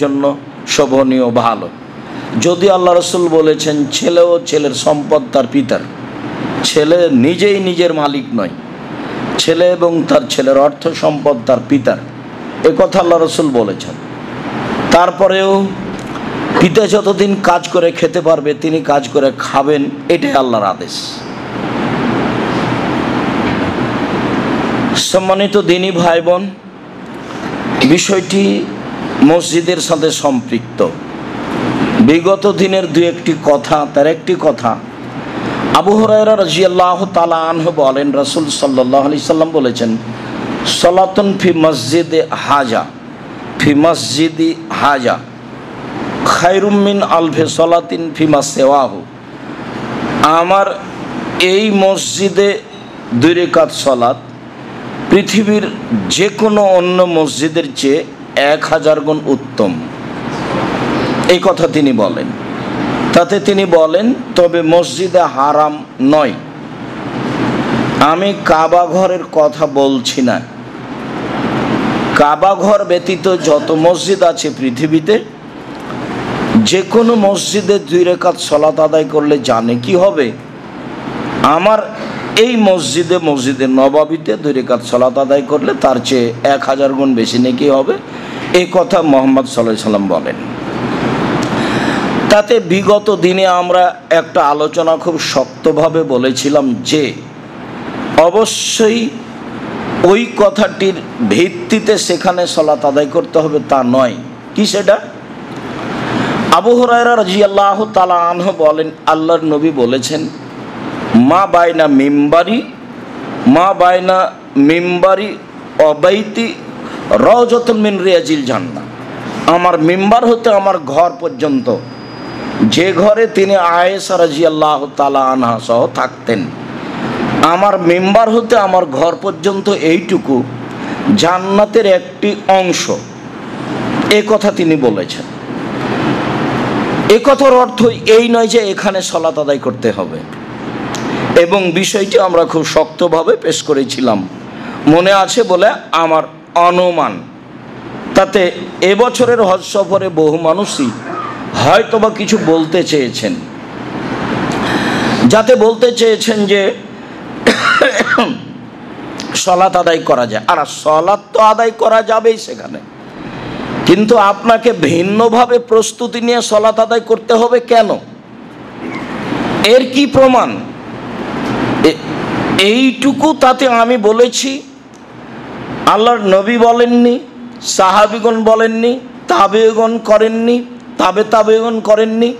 জন্য শোভনীয় ভালো। যদি আল্লাহ রসুল বলেছেন ছেলে ও ছেলের সম্পদ তার পিতার, ছেলে নিজেই নিজের মালিক নয়, ছেলে এবং তার ছেলের অর্থ সম্পদ তার পিতার, এ কথা আল্লাহ রসুল বলেছেন। তারপরেও পিতা যতদিন কাজ করে খেতে পারবে তিনি কাজ করে খাবেন, এটাই আল্লাহর আদেশ। সম্মানিত দিনী ভাই বোন, বিষয়টি মসজিদের সাথে সম্পৃক্ত। বিগত দিনের দু একটি কথা, তার একটি কথা আবু হুরায়রা রাদিয়াল্লাহু তাআলা আনহু বলেন, রাসূল সাল্লাল্লাহু আলাইহি সাল্লাম বলেছেন, সালাতুন ফি মসজিদে হাজা, ফি মসজিদি হাজা খায়রুম মিন আলফি সালাতিন ফিমা সিওয়াহু। আমার এই মসজিদে 2 রাকাত সালাত পৃথিবীর যে কোনো অন্য মসজিদের চেয়ে 1000 গুণ উত্তম, এই কথা তিনি বলেন। তাতে তিনি বলেন, তবে মসজিদে হারাম নয়। আমি কাবা ঘরের কথা বলছি না। কাবা ঘর ব্যতীত যত মসজিদ আছে পৃথিবীতে, যে কোনো মসজিদে 2 রাকাত সালাত আদায় করলে জানে কি হবে? আমার এই মসজিদে, মসজিদে নববীতে 2 রাকাত সালাত আদায় করলে তার চেয়ে 1000 গুণ বেশি নেকি হবে, এই কথা মুহাম্মদ সাল্লাল্লাহু আলাইহি সাল্লাম বলেন। তাতে বিগত দিনে আমরা একটা আলোচনা খুব শক্তভাবে বলেছিলাম যে অবশ্যই ওই কথাটির ভিত্তিতে সেখানে সালাত আদায় করতে হবে তা নয়। কি সেটা? আবু হুরায়রা রাদিয়াল্লাহু তাআলা আনহু বলেন, আল্লাহর নবী বলেছেন, মা বাইনা মিম্বারি অবাইতি রাওজাতুন মিন রিয়াজিল জান্নাহ। আমার মিম্বার হতে আমার ঘর পর্যন্ত, যে ঘরে তিনি আয়েশা রাদিয়াল্লাহু তাআলা আনহা সহ থাকতেন, আমার মিম্বার হতে আমার ঘর পর্যন্ত এইটুকু জান্নাতের একটি অংশ, এ কথা তিনি বলেছেন। এ কথার অর্থ এই নয় যে এখানে সালাত আদায় করতে হবে, এবং বিষয়টি আমরা খুব শক্তভাবে পেশ করেছিলাম, মনে আছে বলে আমার অনুমান। তাতে এবছরের হজ সফরে বহু মানুষই হয়তোবা কিছু বলতে চেয়েছেন, যাতে বলতে চেয়েছেন যে সালাত আদায় করা যায়। আর সালাত তো আদায় করা যাবেই সেখানে, কিন্তু আপনাকে ভিন্নভাবে প্রস্তুতি নিয়ে সালাত আদায় করতে হবে কেন? এর কি প্রমাণ? এইটুকু তাতে আমি বলেছি, আল্লাহর নবী বলেননি, সাহাবীগণ বলেননি, তাবেঈগণ করেননি, তাবেঈগণ করেননি,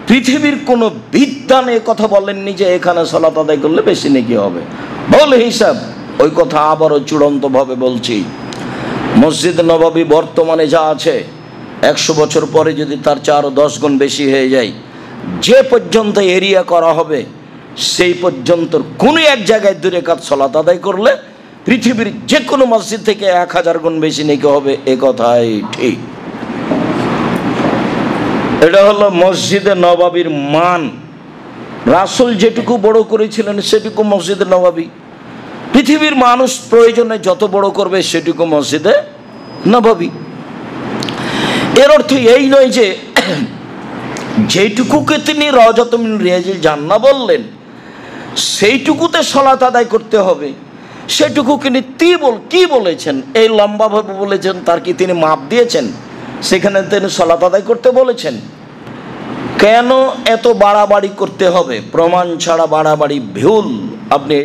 পৃথিবীর কোনো বিদ্বান এ কথা বলেননি যে এখানে সালাত আদায় করলে বেশি নেকি হবে। বলে হিসাব ওই কথা আবারও চূড়ান্তভাবে বলছি, মসজিদ নববী বর্তমানে যা আছে, 100 বছর পরে যদি তার চেয়ে আরও 10 গুণ বেশি হয়ে যায়, যে পর্যন্ত এরিয়া করা হবে সেই পর্যন্ত কোনো এক জায়গায় 2 রাকাত সালাত আদায় করলে পৃথিবীর যে কোনো মসজিদ থেকে 1000 গুণ বেশি নেকি হবে, এ কথাই ঠিক। এটা হলো মসজিদে নববীর মান। রাসূল যেটুকু বড় করেছিলেন সেটুকু মসজিদে নববী, পৃথিবীর মানুষ প্রয়োজনে যত বড় করবে সেটুকু মসজিদে নববী। এর অর্থ এই নয় যে যেটুকুকে তিনি রাওজাতুন মিন রিয়াজিল জান্নাহ বললেন সেইটুকুতে সালাত আদায় করতে হবে। সেটুকু তিনি কি বলেছেন? এই লম্বাভাবে বলেছেন, তার কি তিনি মাপ দিয়েছেন? সেখানে তিনি সালাত আদায় করতে বলেছেন। কেন এত বাড়াবাড়ি করতে হবে? প্রমাণ ছাড়া বাড়াবাড়ি ভুল। আপনি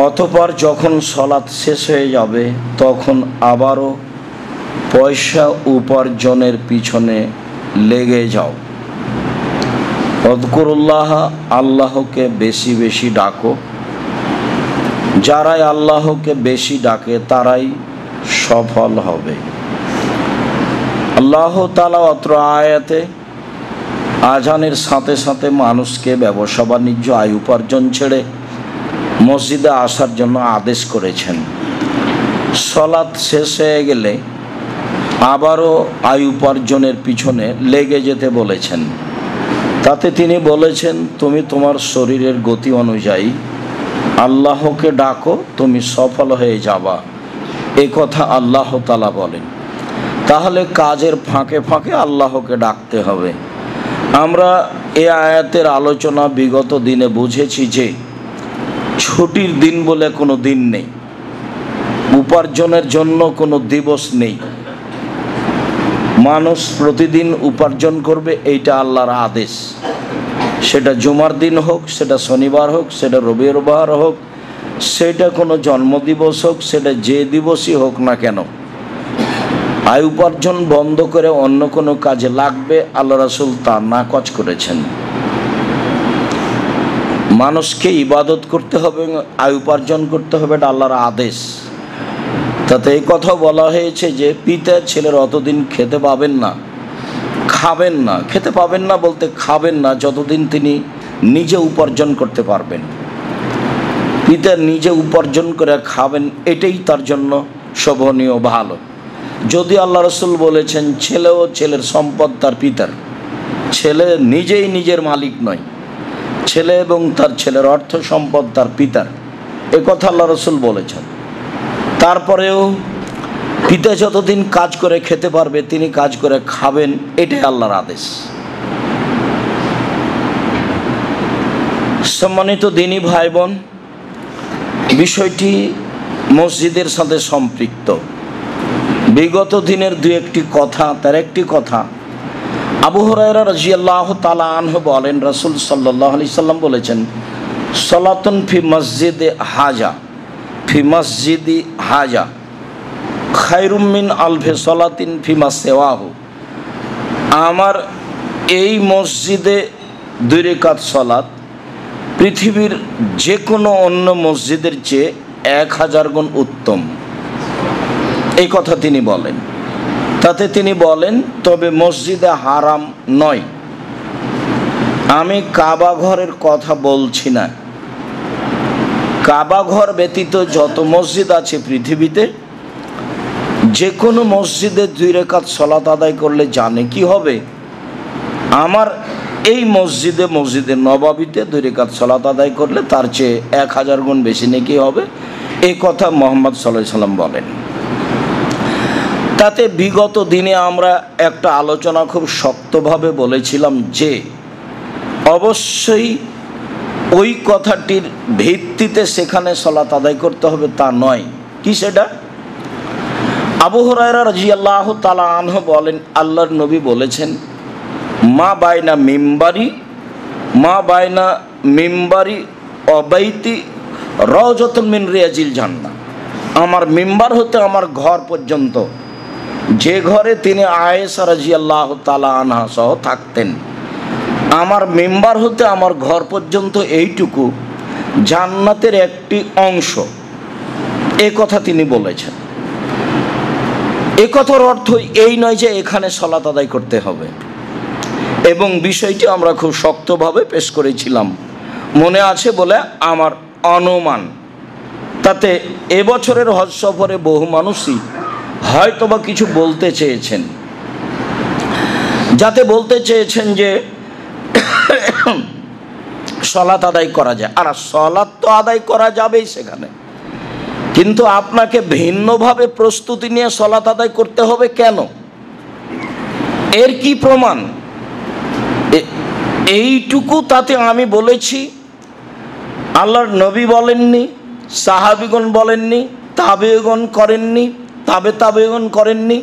অতঃপর যখন সালাত শেষ হয়ে যাবে তখন আবারও পয়সা উপার্জনের পিছনে লেগে যাও। আযকুরুল্লাহ, আল্লাহকে বেশি বেশি ডাকো। যারাই আল্লাহকে বেশি ডাকে তারাই সফল হবে। আল্লাহ তাআলা অত্র আয়াতে আজানের সাথে সাথে মানুষকে ব্যবসা বাণিজ্য, আয় উপার্জন ছেড়ে মসজিদে আসার জন্য আদেশ করেছেন। সালাত শেষ হয়ে গেলে আবারও আয় উপার্জনের পিছনে লেগে যেতে বলেছেন। তাতে তিনি বলেছেন, তুমি তোমার শরীরের গতি অনুযায়ী আল্লাহকে ডাকো, তুমি সফল হয়ে যাবা। এ কথা আল্লাহ তাআলা বলেন। তাহলে কাজের ফাঁকে ফাঁকে আল্লাহকে ডাকতে হবে। আমরা এই আয়াতের আলোচনা বিগত দিনে বুঝেছি যে ছুটির দিন বলে কোনো দিন নেই, উপার্জনের জন্য কোনো দিবস নেই। মানুষ প্রতিদিন উপার্জন করবে, এইটা আল্লাহর আদেশ। সেটা জুমার দিন হোক, সেটা শনিবার হোক, সেটা রবিবার হোক, সেটা কোনো জন্মদিবস হোক, সেটা যে দিবসই হোক না কেন, আয় উপার্জন বন্ধ করে অন্য কোনো কাজে লাগবে, আল্লাহ রাসূল তা নাকচ করেছেন। মানুষকে ইবাদত করতে হবে, আয় উপার্জন করতে হবে, এটা আল্লাহর আদেশ। তাতে এই কথা বলা হয়েছে যে পিতা ছেলের অতদিন খেতে পাবেন না, খাবেন না। খেতে পাবেন না বলতে খাবেন না যতদিন তিনি নিজে উপার্জন করতে পারবেন। পিতা নিজে উপার্জন করে খাবেন, এটাই তার জন্য শোভনীয়, ভালো। যদি আল্লাহ রাসূল বলেছেন ছেলে ও ছেলের সম্পদ তার পিতার, ছেলে নিজেই নিজের মালিক নয়, ছেলে এবং তার ছেলের অর্থ সম্পদ তার পিতার, এ কথা আল্লাহ রাসূল বলেছেন। তারপরেও পিতা যতদিন কাজ করে খেতে পারবে তিনি কাজ করে খাবেন, এটাই আল্লাহর আদেশ। সম্মানিত দিনী ভাই বোন, বিষয়টি মসজিদের সাথে সম্পৃক্ত। বিগত দিনের দু একটি কথা, তার একটি কথা আবু হুরায়রা রাদিয়াল্লাহু তাআলা আনহু বলেন, রাসূল সাল্লাল্লাহু আলাইহি সাল্লাম বলেছেন, সালাতুন ফি মসজিদে হাজা, ফি মসজিদি হাজা খায়রুম মিন আলফি সালাতিন ফিমা সিওয়াহু। আমার এই মসজিদে 2 রাকাত সালাত পৃথিবীর যে কোনো অন্য মসজিদের চেয়ে 1000 গুণ উত্তম, এই কথা তিনি বলেন। তাতে তিনি বলেন, তবে মসজিদে হারাম নয়। আমি কাবা ঘরের কথা বলছি না। কাবা ঘর ব্যতীত যত মসজিদ আছে পৃথিবীতে, যে কোনো মসজিদে 2 রাকাত সালাত আদায় করলে জানে কি হবে? আমার এই মসজিদে, মসজিদে নববীতে 2 রাকাত সালাত আদায় করলে তার চেয়ে 1000 গুণ বেশি নেকি হবে, এই কথা মুহাম্মদ সাল্লাল্লাহু আলাইহি সাল্লাম বলেন। তাতে বিগত দিনে আমরা একটা আলোচনা খুব শক্তভাবে বলেছিলাম যে অবশ্যই ওই কথাটির ভিত্তিতে সেখানে সালাত আদায় করতে হবে তা নয়। কি সেটা? আবু হুরায়রা রাদিয়াল্লাহু তাআলা আনহু বলেন, আল্লাহর নবী বলেছেন, মা বাইনা মিম্বারি অবাইতি রাওজাতুন মিন রিয়াজিল জান্নাহ। আমার মিম্বার হতে আমার ঘর পর্যন্ত, যে ঘরে তিনি আয়েশা রাদিয়াল্লাহু তাআলা আনহা সহ থাকতেন, আমার মিম্বার হতে আমার ঘর পর্যন্ত এইটুকু জান্নাতের একটি অংশ, এ কথা তিনি বলেছেন। এ কথার অর্থ এই নয় যে এখানে সালাত আদায় করতে হবে, এবং বিষয়টি আমরা খুব শক্তভাবে পেশ করেছিলাম, মনে আছে বলে আমার অনুমান। তাতে এবছরের হজ সফরে বহু মানুষই হয়তোবা কিছু বলতে চেয়েছেন, যাতে বলতে চেয়েছেন যে সালাত আদায় করা যায়। আর সালাত তো আদায় করা যাবেই সেখানে, কিন্তু আপনাকে ভিন্নভাবে প্রস্তুতি নিয়ে সালাত আদায় করতে হবে কেন? এর কি প্রমাণ? এইটুকু তাতে আমি বলেছি, আল্লাহর নবী বলেননি, সাহাবীগণ বলেননি, তাবেঈগণ করেননি, তাবেঈগণ করেননি,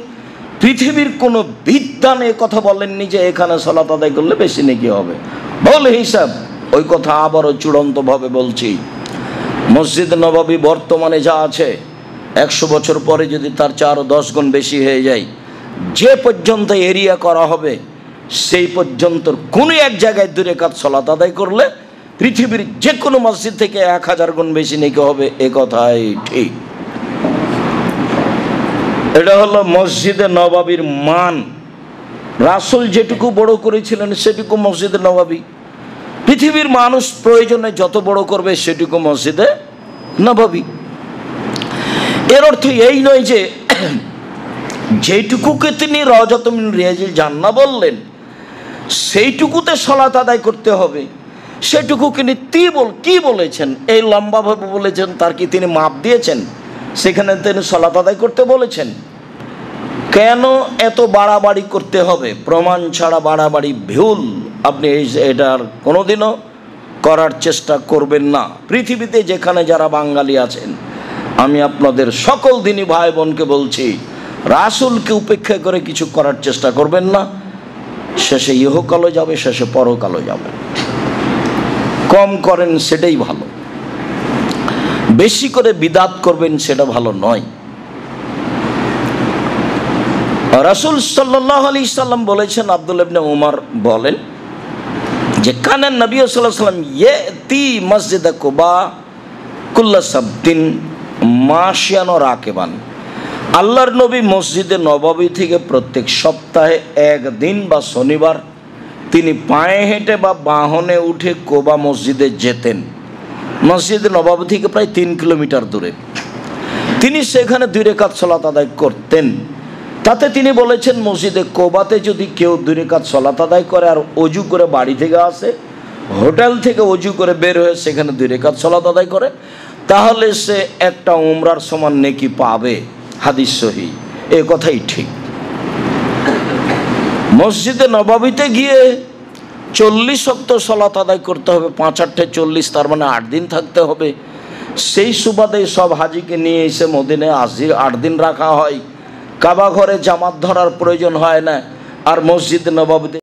পৃথিবীর কোনো বিদ্বান এ কথা বলেননি যে এখানে সালাত আদায় করলে বেশি নেকি হবে। বলে হিসাব ওই কথা আবারও চূড়ান্তভাবে বলছি, মসজিদ নববী বর্তমানে যা আছে 100 বছর পরে যদি তার 4 ও 10 গুণ বেশি হয়ে যায়, যে পর্যন্ত এরিয়া করা হবে সেই পর্যন্ত কোনো এক জায়গায় 2 রাকাত সালাত আদায় করলে পৃথিবীর যে কোনো মসজিদ থেকে 1000 গুণ বেশি নেকি হবে, এ কথাই ঠিক। এটা হলো মসজিদে নববীর মান। রাসূল যেটুকু বড় করেছিলেন সেটুকু মসজিদে নববী, পৃথিবীর মানুষ প্রয়োজনে যত বড় করবে সেটুকু মসজিদে নববী। এর অর্থ এই নয় যে যেটুকুকে তিনি রাওজাতুন মিন রিয়াজিল জান্নাহ বললেন সেইটুকুতে সালাত আদায় করতে হবে। সেটুকু তিনি কি বলেছেন? এই লম্বাভাবে বলেছেন, তার কি তিনি মাপ দিয়েছেন? সেখানে তিনি সালাত আদায় করতে বলেছেন? কেন এত বাড়াবাড়ি করতে হবে? প্রমাণ ছাড়া বাড়াবাড়ি ভুল। আপনি এটার কোনোদিনও করার চেষ্টা করবেন না। পৃথিবীতে যেখানে যারা বাঙালি আছেন, আমি আপনাদের সকল দিনই ভাই বোনকে বলছি, রাসূলকে উপেক্ষা করে কিছু করার চেষ্টা করবেন না। শেষে ইহকালও যাবে, শেষে পরকালও যাবে। কম করেন সেটাই ভালো, বেশি করে বিদাত করবেন সেটা ভালো নয়। রাসূল সাল্লাল্লাহু আলাইহি সাল্লাম বলেছেন, আব্দুল্লাহ ইবনে উমর বলেন যে কানান নবী সাল্লাল্লাহু আলাইহি সাল্লাম ইয়াতি মসজিদ কুবা কুল্লা সাবতিন মাশিয়ান ওয়া রাকিবান। আল্লাহর নবী মসজিদে নববী থেকে প্রত্যেক সপ্তাহে একদিন বা শনিবার তিনি পায়ে হেঁটে বা বাহনে উঠে কোবা মসজিদে যেতেন। মসজিদে নববী থেকে প্রায় 3 কিলোমিটার দূরে। তিনি সেখানে 2 রাকাত সালাত আদায় করতেন। তাতে তিনি বলেছেন, মসজিদে কোবাতে যদি কেউ 2 রাকাত সালাত আদায় করে আর অজু করে বাড়ি থেকে আসে, হোটেল থেকে অজু করে বের হয়ে সেখানে 2 রাকাত সালাত আদায় করে, তাহলে সে একটা উমরার সমান নেকি পাবে। হাদিস সহিহ। এ কথাই ঠিক। মসজিদে নববীতে গিয়ে 40 ওয়াক্ত সালাত আদায় করতে হবে, 5 8 40, তার মানে 8 দিন থাকতে হবে। সেই সুবাদে সব হাজিকে নিয়ে এসে মদিনায় 8 দিন রাখা হয়। কাবা ঘরে জামাত ধরার প্রয়োজন হয় না। আর মসজিদে নববীতে